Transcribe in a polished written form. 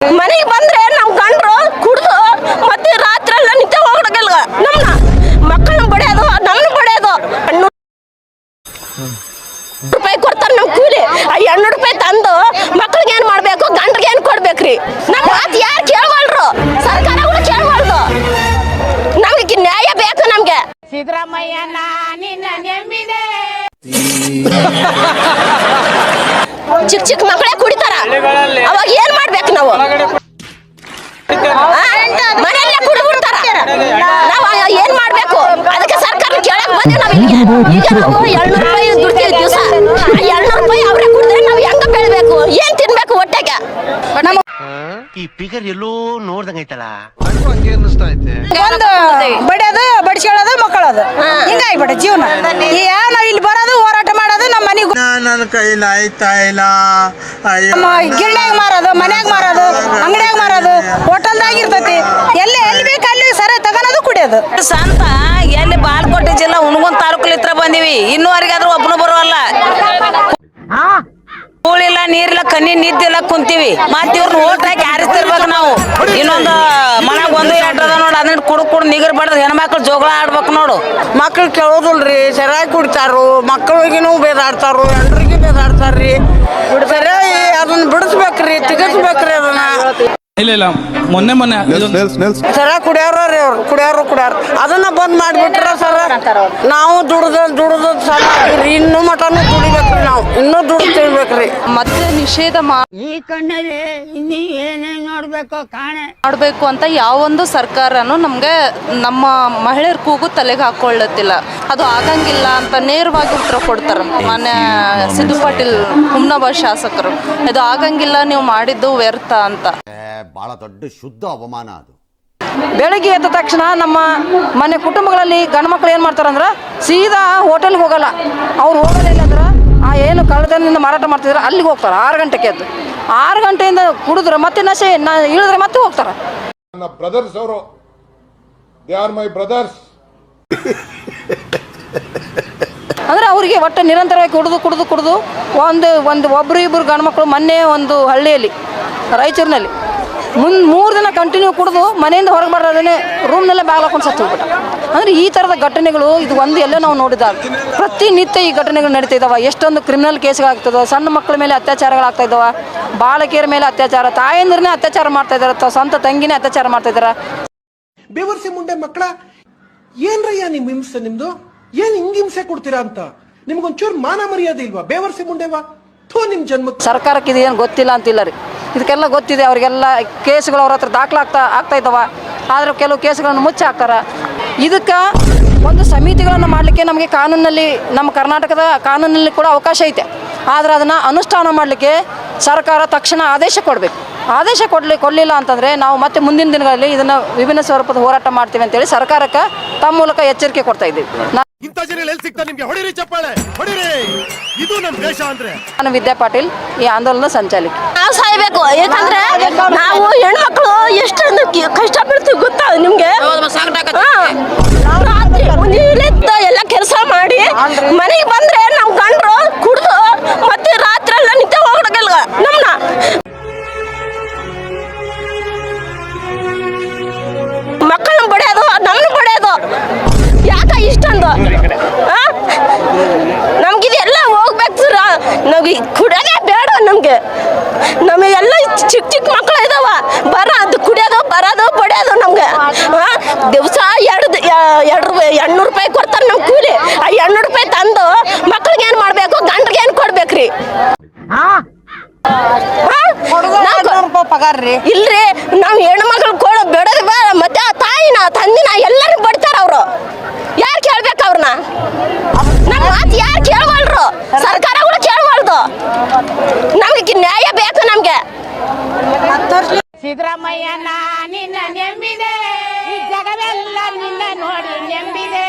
ಮನೆಗೆ ಬಂದ್ರೆ ನಾವು ಗಂಡ್ರು ಕುಡ್ದು ಮತ್ತೆ ರಾತ್ರಿ ಎಲ್ಲ ನಿದ್ದೆ ಹೋಗಲ್ಲ ನಮ್ಮನ್ನ ಮಕ್ಕಳನ್ನ ಬಡಿಯೋದು ನಮ್ಮನ್ನ ಬಡಿಯೋದು ರೂಪಾಯಿ ಕೊಡ್ತಾರೆ ನಮ್ ಕೂಲಿ ಆ 200 ರೂಪಾಯಿ ತಂದು ಮಕ್ಳಿಗೆ ಏನ್ ಮಾಡ್ಬೇಕು ಗಂಡ್ರಿಗೆ ಏನ್ ಕೊಡ್ಬೇಕ್ರಿ ನಮ್ಮ ಮಾತು ಯಾರು ಕೇಳವಲ್ರು ಸರ್ಕಾರಗಳು ಕೇಳವಲ್ದು ನಮ್ಗೆ ನ್ಯಾಯ ಬೇಕು ನಮ್ಗೆ ಸಿದ್ದರಾಮಯ್ಯ ನಿನ್ನ ನೆಮ್ಮಿದೆ ಚಿಕ್ಕ ಮಕ್ಕಳೇ ಕುಡಿತಾರ ಅವಾಗ ಏನ್ ಮಾಡ್ಬೇಕು ನಾವು ಮನೆಯಲ್ಲೇ ಕುಡಿಬಿಡ್ತಾರ ನಾವ್ ಏನ್ ಮಾಡ್ಬೇಕು ಅದಕ್ಕೆ ಸರ್ಕಾರ ಕೇಳಕ್ ಬಂದೆ ನಾವ್ ಈಗ ನಾವು 200 ರೂಪಾಯಿ ದುಡ್ತೀವಿ ದಿವಸ 200 ರೂಪಾಯಿ ಅವ್ರೆ ಕುಡಿದ್ರೆ ನಾವ್ ಹೆಂಗ ಬೆಳಿಬೇಕು ಏನ್ ತಿನ್ಬೇಕು ಹೊಟ್ಟೆಗೆ ಈ ಪಿಗರ್ ಎಲ್ಲೋ ನೋಡ್ದಂಗೈತಲ್ಲ ಹಂಗೆ ಅನ್ನಿಸ್ತಾ ಐತೆ ಒಂದು ಬಡಿಯೋದು ಬಡಿಸ್ಕೊಳ್ಳೋದು ಮಕ್ಕಳದು ಹಿಂಗಾಗ್ಬಿಡ ಜೀವನ ನಾವು ಇಲ್ಲಿ ಬರೋದು ಹೋರಾಟ ಮಾಡೋದು ನಮ್ಮ ಮನೆಗೆ ನನ್ನ ಕೈಲಿ ಆಯ್ತಾ ಇಲ್ಲ ನಮ್ಮ ಗಿರಣ್ಯಾಗ ಮಾರೋದು ಮನ್ಯಾಗ ಮಾರೋದು ಅಂಗಡಿಯಾಗ ಮಾರೋದು ಹೋಟೆಲ್ದಾಗ ಇರ್ತೈತಿ ಎಲ್ಲಿ ಬೇಕು ಅಲ್ಲಿ ಸರ ತಗೊಳೋದು ಕುಡಿಯೋದು ಸಂತ ಎಲ್ಲಿ ಬಾಲ್ಕೋಟೆ ಜಿಲ್ಲಾ ಹುಣಗುಂದ ತಾಲೂಕಲ್ಲಿ ಇತ್ರ ಬಂದಿವಿ ಇನ್ನೂವರೆಗಾದ್ರೂ ಒಬ್ಬನು ಬರೋಲ್ಲ ಕೂಳಿಲ್ಲ ನೀರಿಲ್ಲ ಕಣ್ಣಿ ನಿದ್ದಿಲ್ಲ ಕುಂತೀವಿ ಮತ್ ಇವ್ರನ್ನ ಓಟ್ ಹಾಕಿ ಹಾರಿಸ್ತಿರ್ಬೇಕು ನಾವು ಇನ್ನೊಂದು ಮನಾಗ 1 2 ಅದ ನೋಡು ಅದನ್ನ ಕುಡ್ ನಿಗರ್ ಬಡ್ದು ಹೆಣ್ಮಕ್ಳು ಜೋಗಳ ಆಡ್ಬೇಕು ನೋಡು ಮಕ್ಳು ಕೇಳೋದಿಲ್ರಿ ಸರಿಯಾಗಿ ಕುಡಿತಾರು ಮಕ್ಕಳಿಗೂ ಬೇದಾಡ್ತಾರು ಎಲ್ರಿಗೂ ಬೇದಾಡ್ತಾರ್ರಿ ಸರಿಯಾಗಿ ಅದನ್ನ ಬಿಡಿಸ್ಬೇಕ್ರಿ ತಿಗಸ್ಬೇಕ್ರಿ ಅದನ್ನ ಇಲ್ಲ ಮೊನ್ನೆ ಸರಿಯಾಗಿ ಕುಡಿಯೋರ್ರಿ ಅವ್ರು ಕುಡಿಯೋರು ಅದನ್ನ ಬಂದ್ ಮಾಡಿಬಿಟ್ರ ಸರ ನಾವು ದುಡ್ದು ಸಲ ಇನ್ನು ಮಟನು ದುಡಿಬೇಕ್ರಿ ನಾವು ಇನ್ನೂ ದುಡ್ಡು ತಿಳ್ಬೇಕ್ರಿ ಮತ್ತೆ ನಿಷೇಧ ಈ ಕಣ್ಣಲ್ಲಿ ಇನ್ನೀ ಏನೇನ್ ನೋಡ್ಬೇಕು ಕಾಣೆ ಮಾಡಬೇಕು ಅಂತ ಯಾವೊಂದು ಸರ್ಕಾರನು ನಮ್ಗೆ ನಮ್ಮ ಮಹಿಳೆಯರ ಕೂಗು ತಲೆಗೆ ಹಾಕೊಳ್ಳುತ್ತಿಲ್ಲ ಅದು ಆಗಂಗಿಲ್ಲ ಅಂತ ನೇರವಾಗಿ ಉತ್ತರ ಕೊಡ್ತಾರೆ ಮಾನ್ಯ ಸಿದ್ದು ಪಾಟೀಲ್ ಹುಮ್ನಾಬಾದ್ ಶಾಸಕರು ಇದು ಆಗಂಗಿಲ್ಲ ನೀವು ಮಾಡಿದ್ದು ವ್ಯರ್ಥ ಅಂತ ಬಹಳ ದೊಡ್ಡ ಶುದ್ಧ ಅವಮಾನ ಅದು ಬೆಳಗ್ಗೆ ಎದ್ದ ತಕ್ಷಣ ನಮ್ಮ ಮನೆ ಕುಟುಂಬಗಳಲ್ಲಿ ಗಂಡು ಮಕ್ಳು ಏನು ಮಾಡ್ತಾರಂದ್ರೆ ಸೀದಾ ಹೋಟೆಲ್ಗೆ ಹೋಗಲ್ಲ ಅವ್ರು ಹೋಗೋದಿಲ್ಲ ಅಂದ್ರೆ ಆ ಏನು ಕಳ್ಳತನದಿಂದ ಮಾರಾಟ ಮಾಡ್ತಿದ್ರೆ ಅಲ್ಲಿಗೆ ಹೋಗ್ತಾರೆ 6 ಗಂಟೆಗೆ ಎದ್ದು 6 ಗಂಟೆಯಿಂದ ಕುಡಿದ್ರೆ ಮತ್ತೆ ನಶೆ ಇಳಿದ್ರೆ ಮತ್ತೆ ಹೋಗ್ತಾರೆ ನನ್ನ ಬ್ರದರ್ಸ್ ಅವರು ದೇ ಆರ್ ಮೈ ಬ್ರದರ್ಸ್ ಅಂದ್ರೆ ಅವರಿಗೆ ಒಟ್ಟು ನಿರಂತರವಾಗಿ ಕುಡಿದು ಒಬ್ರು ಇಬ್ಬರು ಗಂಡು ಮಕ್ಕಳು ಮೊನ್ನೆ ಒಂದು ಹಳ್ಳಿಯಲ್ಲಿ ರಾಯಚೂರಿನಲ್ಲಿ 3 ದಿನ ಕಂಟಿನ್ಯೂ ಕುಡಿದು ಮನೆಯಿಂದ ಹೊರಗೆ ಬರೋದೇ ರೂಮ್ನಲ್ಲೇ ಬಾಗ್ಲಾಕೊಂಡು ಸತ್ತು ಹೋಗ್ಬಿಟ್ಟ ಅಂದರೆ ಈ ಥರದ ಘಟನೆಗಳು ಇದು ಒಂದು ಎಲ್ಲ ನಾವು ನೋಡಿದಾಗ ಪ್ರತಿನಿತ್ಯ ಈ ಘಟನೆಗಳು ನಡೀತಾ ಇದ್ದಾವೆ ಎಷ್ಟೊಂದು ಕ್ರಿಮಿನಲ್ ಕೇಸ್ಗಳಾಗ್ತದೆ ಸಣ್ಣ ಮಕ್ಕಳ ಮೇಲೆ ಅತ್ಯಾಚಾರಗಳಾಗ್ತಾ ಇದ್ದಾವೆ ಬಾಲಕಿಯರ ಮೇಲೆ ಅತ್ಯಾಚಾರ ತಾಯಂದ್ರನ್ನೇ ಅತ್ಯಾಚಾರ ಮಾಡ್ತಾ ಇದ್ದಾರೆ ಸ್ವಂತ ತಂಗಿನೇ ಅತ್ಯಾಚಾರ ಮಾಡ್ತಾ ಇದ್ದಾರೆ ಬೇವರ್ಸಿ ಮುಂಡೆ ಮಕ್ಕಳ ಏನ್ರಯ್ಯ ನಿಮ್ ಹಿಂಸೆ ನಿಮ್ದು ಏನ್ ಹಿಂಗ್ ಹಿಂಸೆ ಕೊಡ್ತೀರಾ ಅಂತ ನಿಮ್ಗೊಂಚೂರು ಮಾನ ಮರ್ಯಾದೆ ಇಲ್ವಾ ಬೇವರ್ಸಿ ಮುಂಡೆವಾ ಥೋ ನಿಮ್ ಜನ್ಮ ಸರ್ಕಾರಕ್ಕೆ ಇದು ಏನು ಗೊತ್ತಿಲ್ಲ ಅಂತಿಲ್ಲ ರೀ ಇದಕ್ಕೆಲ್ಲ ಗೊತ್ತಿದೆ ಅವರಿಗೆಲ್ಲ ಕೇಸ್ಗಳು ಅವ್ರ ಹತ್ರ ಆಗ್ತಾ ಇದ್ದಾವೆ ಆದರೆ ಕೆಲವು ಕೇಸ್ಗಳನ್ನು ಮುಚ್ಚಿ ಹಾಕ್ತಾರೆ ಇದಕ್ಕೆ ಒಂದು ಸಮಿತಿಗಳನ್ನು ಮಾಡಲಿಕ್ಕೆ ನಮಗೆ ಕಾನೂನಲ್ಲಿ ನಮ್ಮ ಕರ್ನಾಟಕದ ಕಾನೂನಲ್ಲಿ ಕೂಡ ಅವಕಾಶ ಐತೆ ಆದರೆ ಅದನ್ನು ಅನುಷ್ಠಾನ ಮಾಡಲಿಕ್ಕೆ ಸರ್ಕಾರ ತಕ್ಷಣ ಆದೇಶ ಕೊಡಬೇಕು ಆದೇಶ ಕೊಡಲಿಲ್ಲ ಅಂತಂದರೆ ನಾವು ಮತ್ತೆ ಮುಂದಿನ ದಿನಗಳಲ್ಲಿ ಇದನ್ನು ವಿಭಿನ್ನ ಸ್ವರೂಪದ ಹೋರಾಟ ಮಾಡ್ತೀವಿ ಅಂತೇಳಿ ಸರ್ಕಾರಕ್ಕೆ ತಮ್ಮ ಮೂಲಕ ಎಚ್ಚರಿಕೆ ಕೊಡ್ತಾ ಇದ್ದೀವಿ. ನಾನು ವಿದ್ಯಾ ಪಾಟೀಲ್ ಈ ಆಂದೋಲನ ಸಂಚಾಲಕಿ. ನಾವು ಸಾಯ್ಬೇಕು ಯಾಕಂದ್ರೆ ನಾವು ಹೆಣ್ಮಕ್ಳು ಎಷ್ಟೊಂದು ಕಷ್ಟಪಡ್ತೀವಿ ಗೊತ್ತಾ ನಿಮ್ಗೆ ಎಲ್ಲ ಕೆಲಸ ಮಾಡಿ ಮನೆಗೆ ಬಂದ್ರೆ ನಾವು ಗಂಡ್ರು ಕುಡ್ದು ಮತ್ತೆ ರಾತ್ರಿ ಎಲ್ಲ ನಿದ್ದೆ ಹೋಗಲ್ಲ ನಮ್ಮನ್ನ ಮಕ್ಕಳನ್ನ ಬಡಿಯೋದು ನಮ್ಮನ್ನ ಬಡಿಯೋದು ಯಾಕ ಇಷ್ಟೊಂದು ನಮ್ಗಿದೆಲ್ಲ ಹೋಗ್ಬೇಕು ನಮ್ಗೆ ಕುಡಿಯೋದೇ ಬೇಡ ನಮಗೆಲ್ಲ ಚಿಕ್ಕ ಮಕ್ಕಳು ಇದಾವ ಕುಡಿಯೋದು ಬರೋದು ಬಡಿಯೋದು ನಮ್ಗೆ ದಿವಸ 200 ರೂಪಾಯಿ ಕೊಡ್ತಾರೆ ನಮ್ ಕೂಲಿ ಆ 200 ರೂಪಾಯಿ ತಂದು ಮಕ್ಳಿಗೆ ಏನ್ ಮಾಡ್ಬೇಕು ಗಂಡ್ರಿಗೆ ಏನ್ ಕೊಡ್ಬೇಕ್ರಿ ಇಲ್ರಿ ನಾವ್ ಹೆಣ್ಮಕ್ಳು ಕೊಡೋ ಬೇಡದ ಮತ್ತೆ ತಾಯಿನ ತಂದಿನ ಎಲ್ಲರೂ ಬಡ್ತಾರ ಅವ್ರು ಯಾರು ಕೇಳ್ಬೇಕು ಅವ್ರನ್ನ ನಮ್ಮ ಮಾತು ಯಾರು ಕೇಳವಲ್ರು ಸರ್ಕಾರಗಳು ಕೇಳವಲ್ದು ನಮ್ಗೆ ನ್ಯಾಯ ಬೇಕು ನಮ್ಗೆ ಸಿದ್ದರಾಮಯ್ಯ ನಿನ್ನ ನೆಮ್ಮಿದೆ ಜಗವೆಲ್ಲ ನಿನ್ನ ನೋಡಿ ನೆಮ್ಮಿದೆ